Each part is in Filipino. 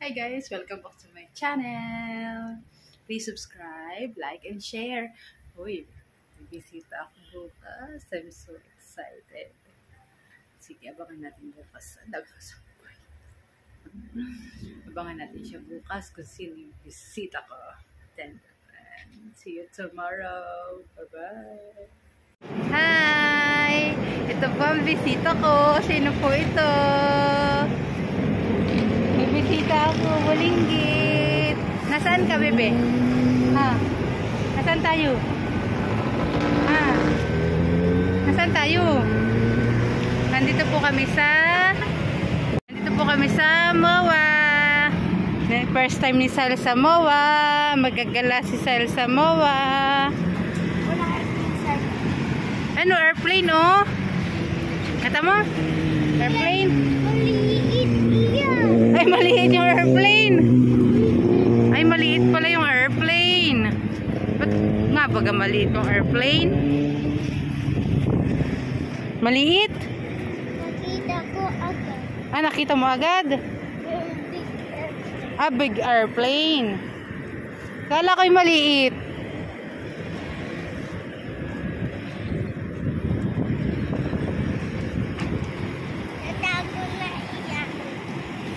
Hi guys! Welcome back to my channel! Please subscribe, like, and share. Uy, bibisita ako bukas. I'm so excited. Sige, abangan natin bukas. Abangan natin siya bukas kung sino yung bisita ko. Then, see you tomorrow. Bye-bye! Hi! Ito po ang bisita ko. Sino po ito? Bisita ako, Bulinggit. Nasaan ka, bebe? Ha? Nasaan tayo? Ha? Nasaan tayo? Nandito po kami sa MOA. First time ni Sal sa MOA. Magagala si Sal sa MOA. Ano, airplane, oh? Kata mo? Airplane? Ay, maliit yung airplane. Ay, maliit pala yung airplane. Ba't nga baga maliit yung airplane? Maliit? Nakita ko agad. Ah, nakita mo agad? Ah, big airplane. Kala ko'y maliit.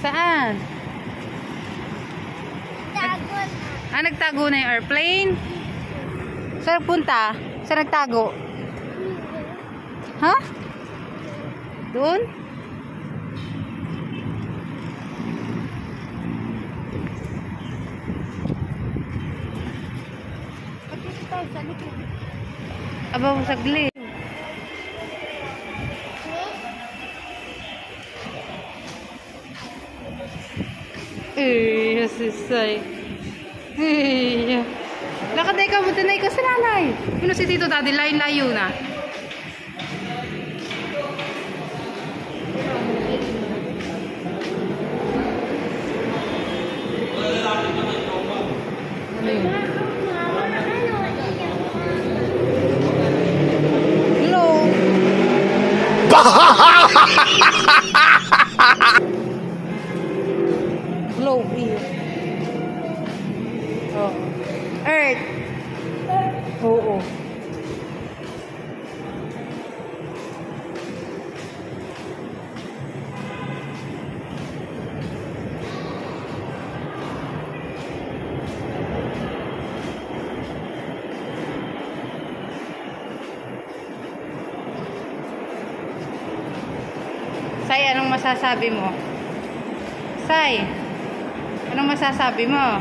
Saan? Nagtago na. Ah, nagtago na yung airplane? Saan punta? Saan nagtago? Ha? Doon? Aba, saglit. Sisay. Lakad na ikaw, buta na ikaw sa nanay. Ano si Tito Daddy, layo na. Hello. Globe here. Oh. Earth. Oo. Say, anong masasabi mo? Say, anong masasabi mo?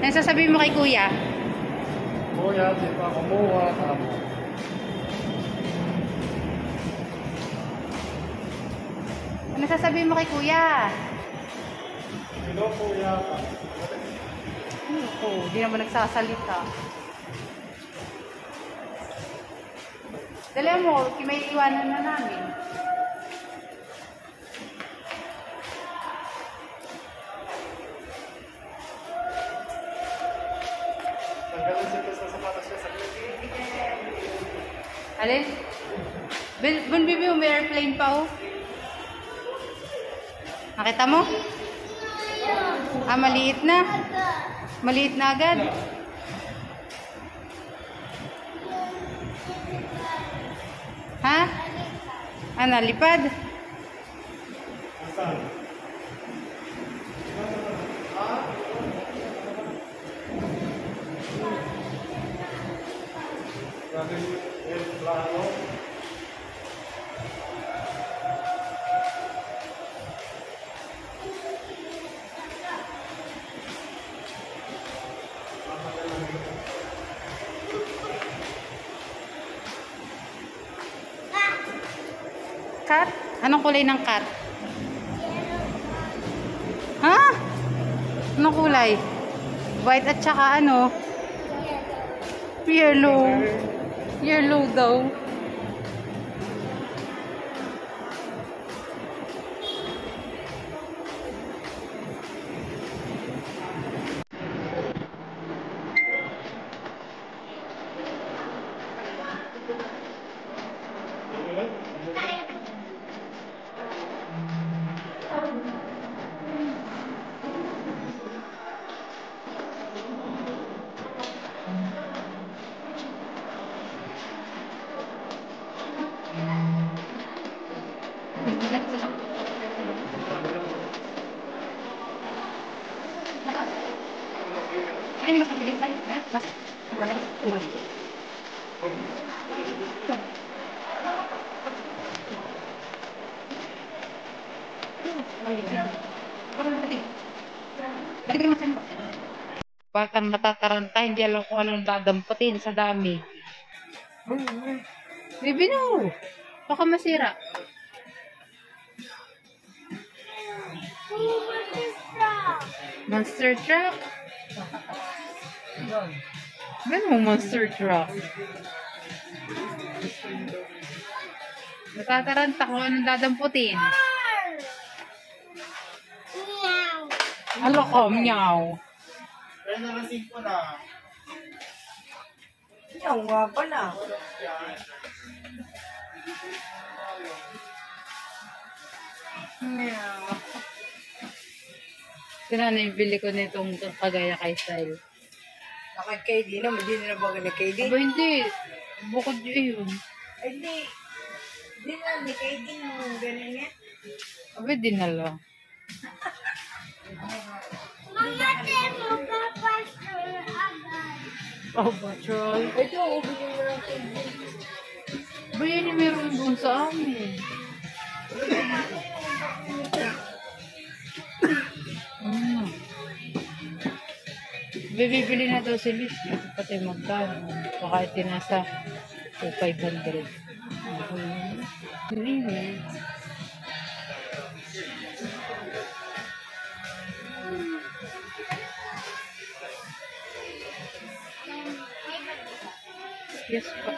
Anong sasabihin mo kay Kuya? Kuya, di pa kumuha ka mo. Ano sasabihin mo kay Kuya? Hello, kuya. Oh, di naman nagsasalita. Dali mo, may iwanan na namin. Tanggalin siya sa sapatos niya sa Alin? Bun bibi, may airplane pa, oh. Nakita mo? Ah, maliit na. Maliit na agad. Ha? Ah, nalipad. Saan? Natin yung plano. Cat? Anong kulay ng cat? Ha? Anong kulay? White at saka ano? Yellow. Yellow daw. akin makabili tayo. Bakit matataranta, hindi alam kung anong dadamputin sa dami. Baby, no! Baka masira. Monster truck? Ano monster truck? Natataranta kung anong dadamputin. Alo ko, meow. Kaya nalasing ko na. Ang guwapo na. Meow. Sinanay bili ko nitong kagaya kay Style. Nakay KD na, hindi na ba ni KD? Aba hindi. Bukod yun. Ay, di na, ni KD mo ganun yan. Aba dinala. Oh, patrol. Ito, ubigin mo ng KD. Ba yan yung meron doon sa amin? Bibili na daw si Liz. Pati magkano. Baka iti nasa 500. Hindi. Yes pa.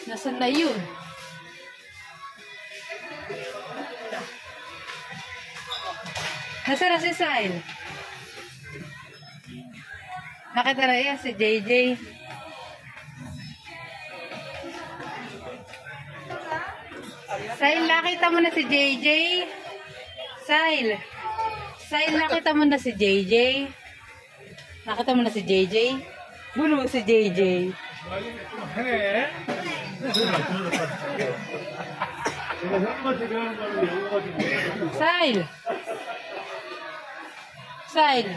Nasaan na yun? Nasaan na si Sile? Nakita na yan si JJ. Sile, nakita mo na si JJ? Sile. Sile, nakita mo na si JJ? Nakita mo na si JJ? Bulo si JJ. Sile. Sile.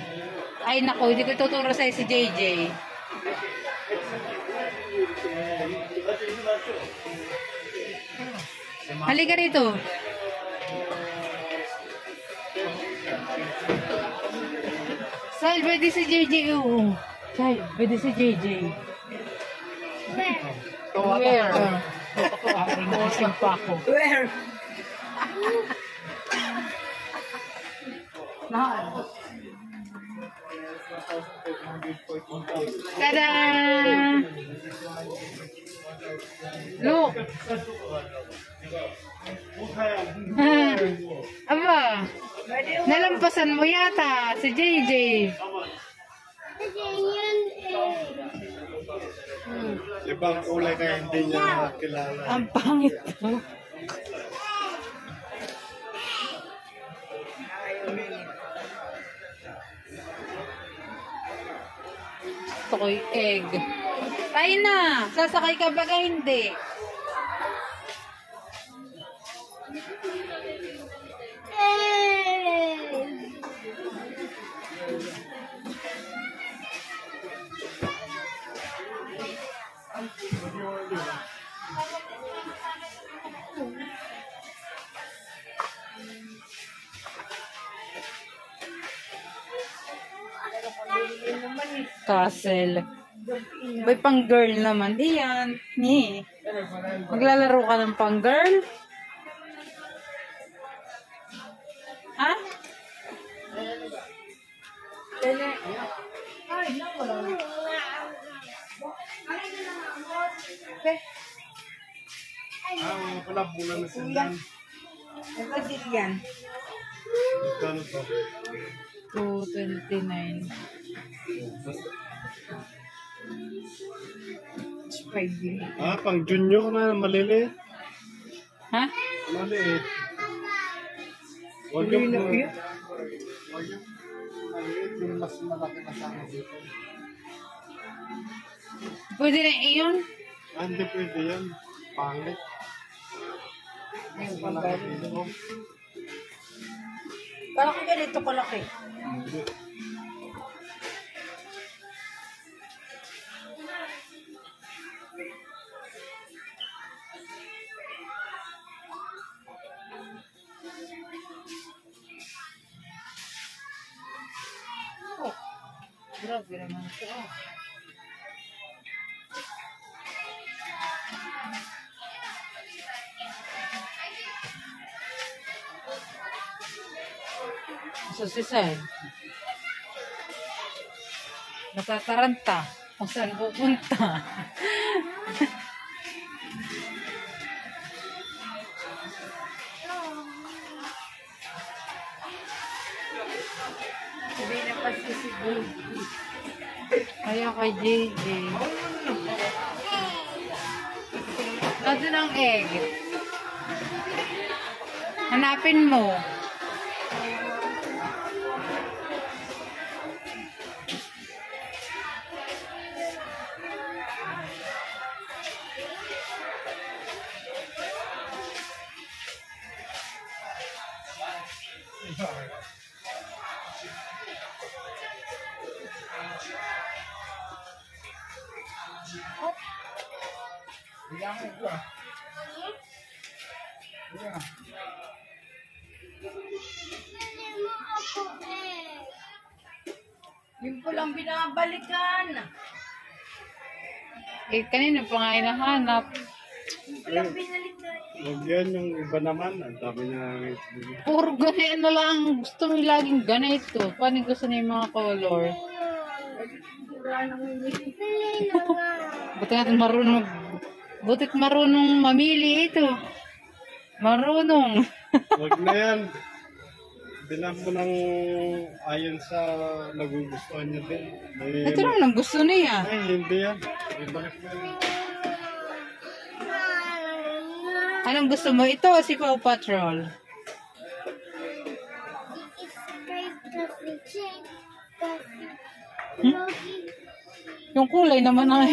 Ay nako, hindi ko tuturo sa'yo si JJ. Halika rito. Sile, pwede si JJ. Oo. Sile, pwede si JJ. Where? Naising pa ako. Where? Tada! Look! Aba! Nalampasan mo yata si JJ. Ibang kulay kaya hindi niya kilala. Ang pangit mo. Gusto ko yung egg. Tayo na! Sasakay ka ba ka hindi? Castle. May pang girl naman. Diyan. Ni. Maglalaro ka ng pang girl? Ha? Mga pala, bulan na sila. Ang kasil yan. Magkano to? 229. Pang junior na, maliliit. Ha? Maliit. Huwag yung maliit, yung mas malaki na sana dito. Pwede na iyon? Hindi pwede yan. Pangit. Malaki dito. Kalaki ganito kalaki. Hindi. Grabe naman ito. So, si Sir. Natataranta. Kung saan pupunta. Sabi na pasisibuhin. Ayaw kay JJ. Nandun ang egg. Hanapin mo. Bigyan mo ito ah. Bigyan. Bili mo ako eh. Yung pulang binabalikan. Eh, kanina pa nga hinahanap. Pulang binalikan. Huwag yan yung iba naman. Ang dami na namin. Puro ganito na lang. Gusto mo laging ganito. Paano gusto niya yung mga color? Bili na nga. Butit marunong mamili ito. Marunong. Huwag na yan. Bilang mo ng ayon sa nagugustuhan niya din. May, Ito naman ang gusto niya. ay, hindi yan. Ibalik mo yan. Anong gusto mo? Ito o si Paw Patrol? Yung kulay naman ang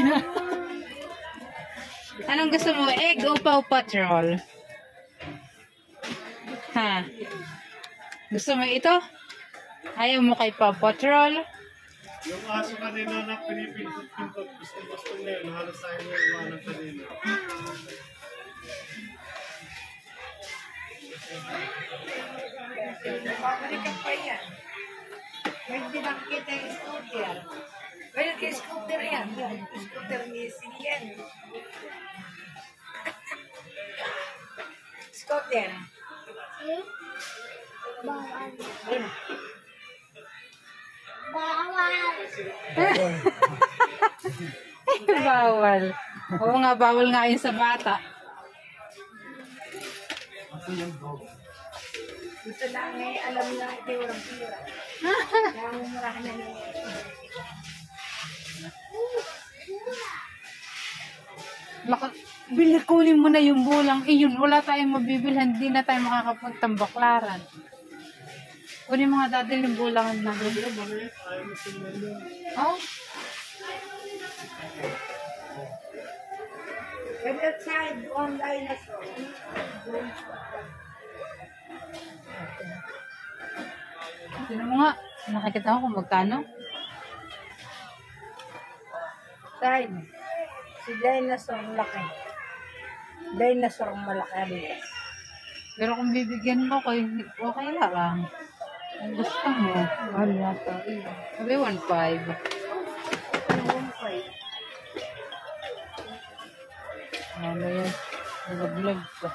Anong gusto mo? Egg o Paw Patrol? Ha? Gusto mo ito? Ayaw mo kay Paw Patrol? Yung aso kanina na pinipintot-pintot, gusto niya yun. Halos tayo na iwanan kanina. Babalikan pa yan. May dinakita yung scooter. Well, kay scooter yan. Scooter ni Silian. Scooter. Bawal. Ayun. Bawal. Bawal. Oo nga, bawal nga yun sa bata. Gusto lang eh, alam lang ito yung pira. Kaya mumurahan na niya. Kunin mo na yung bulang iyon. Wala tayong mabibilhan. Hindi na tayo makakapuntang Baklaran. Kunin mo nga dati yung bulangan na doon. Oh? But outside, on dinosaur. Tignan mo nga. Nakikita ko kung magkano. Side. Si dinosaur laki. Dinosaur malaki. Pero kung bibigyan mo, okay lang. Ang gusto mo. Mahal yata. Sabi 1.5. Ano yan? Vlog pa.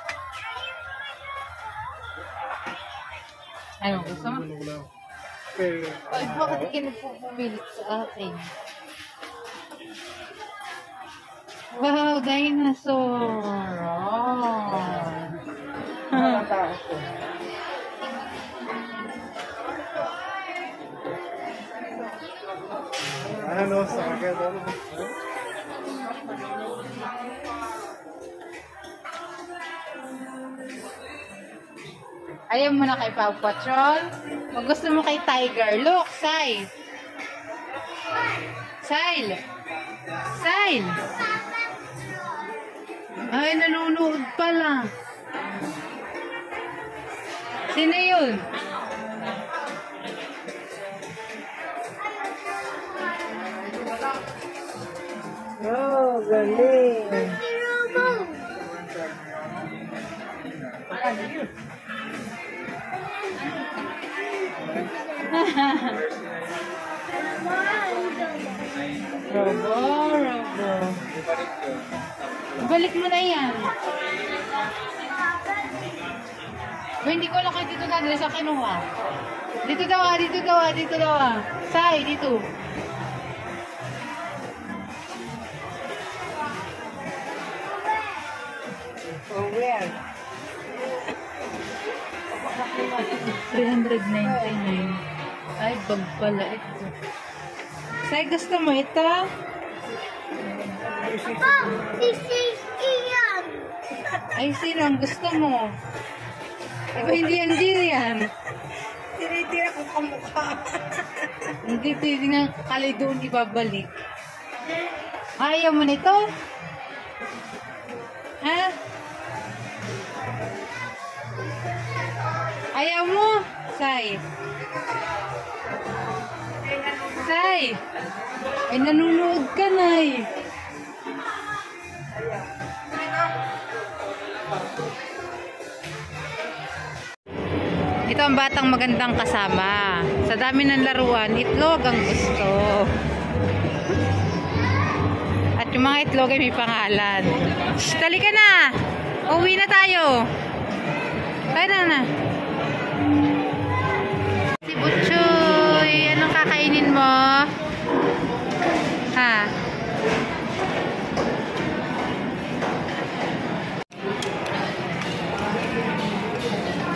Ano, gusto mo? Okay. Ay, bakit ka nagpupumilit sa akin? Wow, dinosaur! Oh. Ano, sa akin, ano? Ayaw mo na kay Paw Patrol? Kung gusto mo kay Tiger, look, Sile! Sile! Sile! Ay, nanonood pala. Sino yun? Oh, galing. Robo, Robo. Balik mo na yan. Hindi ko lang kayo dito dadali sa kinuha. Dito daw ah, dito daw ah, dito daw ah. Sai, dito. Oh, where? 399. Ay, bag pala ito. Sai, gusto mo ito? Iyan. Ay, sino ang gusto mo? Iba hindi yan, yan. Tinitira ko kamukha. Hindi, titignan kalay doon ibabalik. Ayaw mo nito? Ha? Ayaw mo? Sai. Sai. Ay, nanonood ka na eh. Ito ang batang magandang kasama. Sa dami ng laruan, itlog ang gusto. At yung mga itlog ay may pangalan. Shh, dali ka na! Uwi na tayo! Kaya na. Si Butchoy, anong kakainin mo? Ha?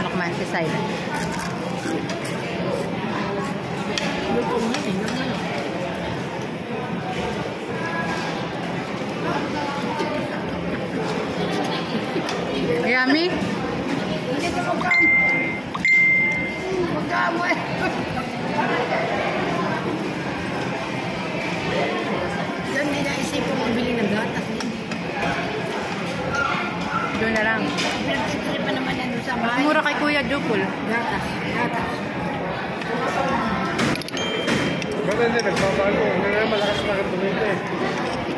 Anak man si Silent. Yummy? Magkamo eh. Yan, may naisip ko mabili ng gatas. Doon na lang. Pinagtitiri pa naman yan doon sa bahay. Mura kay Kuya Jupul. Gatas. Ba't hindi nagbabago? Ngayon malakas na rin tumito eh.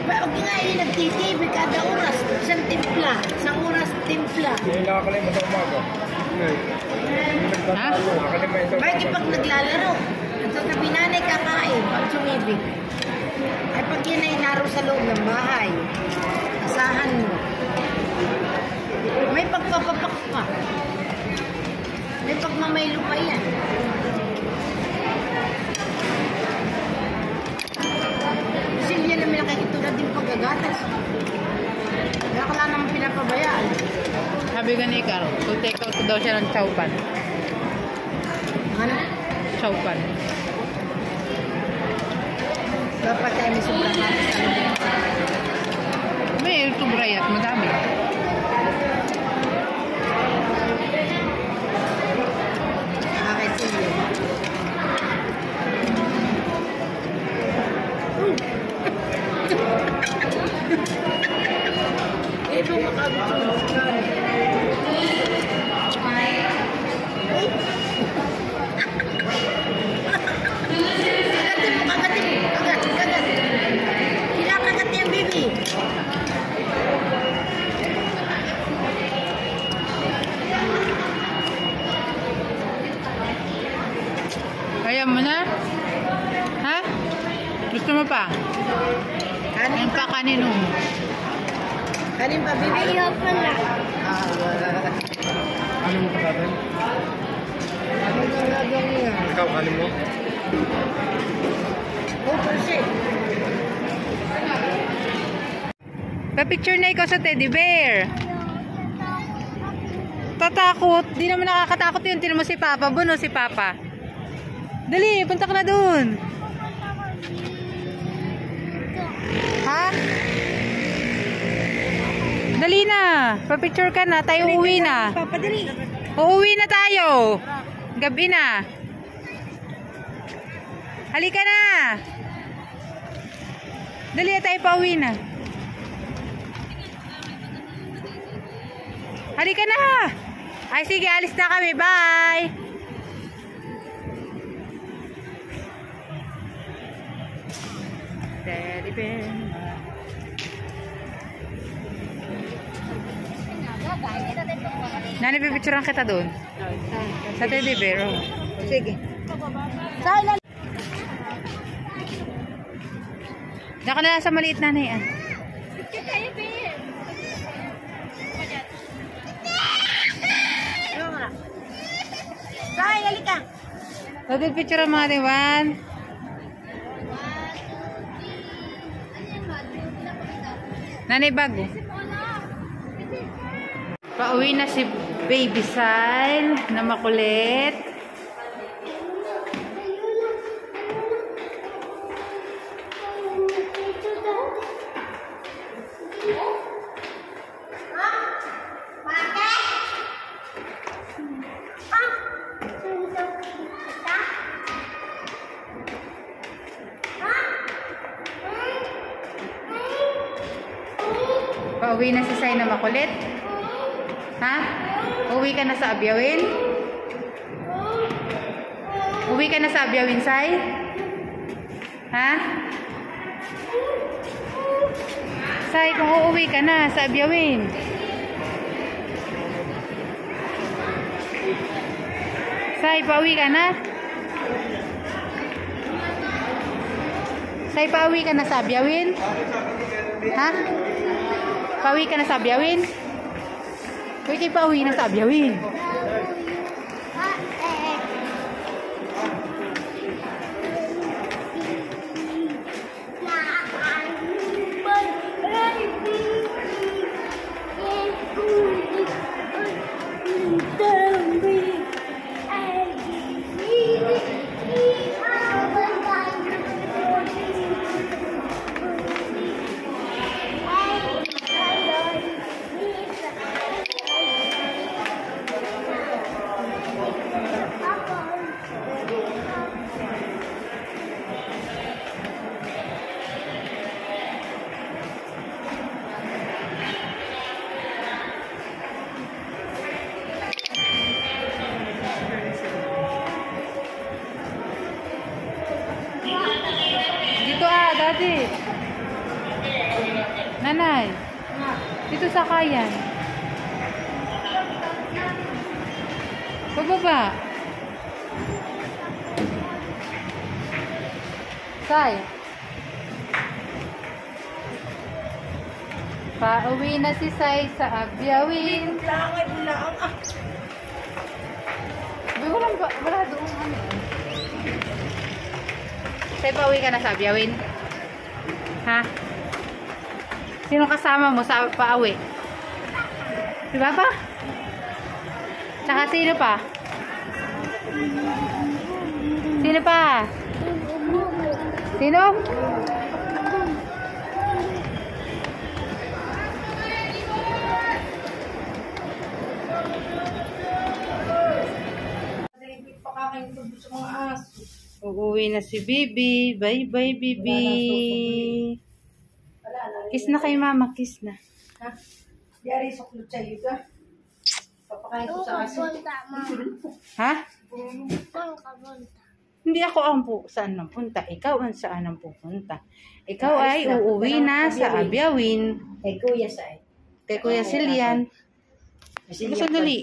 Pero nga yun, nagtitib kada oras. Isang timpla. Isang oras timpla. Ngayon nakakalimot ang umaga. Ngayon. Ha? Nakalimot ito. Bakit pag naglalaro? Nagsasabi nanay kakain pag sumibig. Ay pag yan ay naro sa loob ng bahay, asahan mo. May pagpapapak ka. May pagmamaylo pa yan. Silya namin nakikitulad din paggagatas. Kaya ka lang naman pinapabayaan. Sabi ka ni Carl, kung take out daw siya ng chowpan. Ano? Chowpan. Dapat tayo may sobrang natin sa loob. May tubrayat, madami. Bakit silya? Ito makagusto mo. Kagat. Kinakagat niya, baby. Ayaw mo na? Ha? Gusto mo pa? Kanin Yan pa kanino? Kanin pa, baby. Ayaw pa na. Ano mo patatin? Ano yung gagawin niya? Ikaw, kanin mo? Oh, percent. Pa-picture na ikaw sa teddy bear. Tatakot. Di naman nakakatakot yun. Tinan mo si Papa. Buno si Papa. Dali, punta ka na dun. Ha? Dali na. Pa-picture ka na. Tayo uuwi na. Papadali. Uuwi na tayo. Gabi na. Halika na. Dali na tayo pauwi na. Halika na. Ay sige, alis na kami. Bye. Teddy bear. Nani, pipicturean kita doon. Sa teddy bear. Oh. Sige. Diyan ka na sa maliit na ah. Say, halika. Dapat picture ang mga diwan. Nanay bago. Pauwi na si Baby Sile na makulit. Pauwi na si Sai na makulit? Ha? Uwi ka na sa Abyawin? Uwi ka na sa Abyawin, Sai? Ha? Sai, kung uuwi ka na sa Abyawin. Sai, pauwi ka na? Sai, pauwi ka na sa Abyawin? Ha? Pauwi ka na sa Abyawin? Uy, kayo pauwi na sa Abyawin. Dito dati. Nanay. Dito sa kayan. Pababa. Sai. Pauwi na si Sai sa Abyawin. Wala doon ano. Sai, pauwi ka na sa Abyawin? Ha? Sino kasama mo sa pauwi? Si Papa? Tsaka sino pa? Sino pa? Sino? Uuwi na si Bibi. Bye-bye, Bibi. Kiss na kay Mama. Kiss na. Ha? Diari suklot sa'yo ka. Papakain ko sa asin. Ha? Saan ka punta? Hindi ako ang saan nang punta. Ikaw ang saan ang pupunta. Ikaw ay uuwi na sa Abyawin. Kay Kuya Sai. Kay Kuya Silian. Gusto dali.